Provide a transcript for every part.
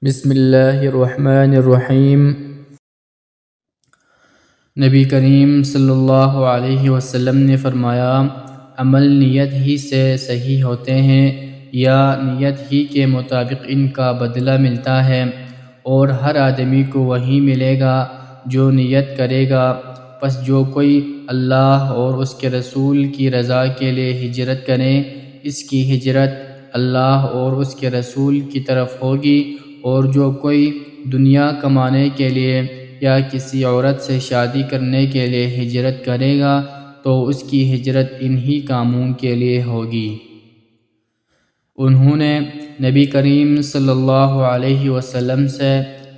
بسم اللہ الرحمن الرحیم۔ نبی کریم صلی اللہ علیہ وسلم نے فرمایا، عمل نیت ہی سے صحیح ہوتے ہیں یا نیت ہی کے مطابق ان کا بدلہ ملتا ہے، اور ہر آدمی کو وہی ملے گا جو نیت کرے گا۔ پس جو کوئی اللہ اور اس کے رسول کی رضا کے لیے ہجرت کرے، اس کی ہجرت اللہ اور اس کے رسول کی طرف ہوگی، اور جو کوئی دنیا کمانے کے لیے یا کسی عورت سے شادی کرنے کے لیے ہجرت کرے گا تو اس کی ہجرت انہی کاموں کے لیے ہوگی۔ انہوں نے نبی کریم صلی اللہ علیہ وسلم سے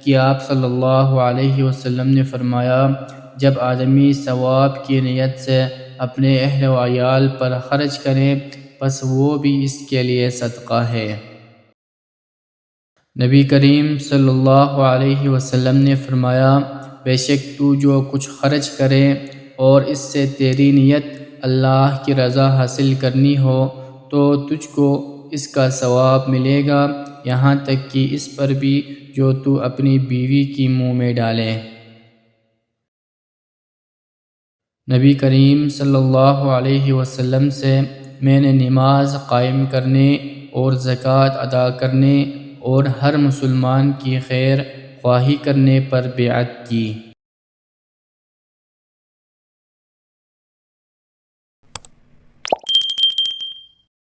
کہ آپ صلی اللہ علیہ وسلم نے فرمایا، جب آدمی ثواب کی نیت سے اپنے اہل و عیال پر خرچ کرے پس وہ بھی اس کے لیے صدقہ ہے۔ نبی کریم صلی اللہ علیہ وسلم نے فرمایا، بے شک تو جو کچھ خرچ کرے اور اس سے تیری نیت اللہ کی رضا حاصل کرنی ہو تو تجھ کو اس کا ثواب ملے گا، یہاں تک کہ اس پر بھی جو تو اپنی بیوی کی منہ میں ڈالے۔ نبی کریم صلی اللہ علیہ وسلم سے میں نے نماز قائم کرنے اور زکوٰۃ ادا کرنے اور ہر مسلمان کی خیر خواہی کرنے پر بیعت کی۔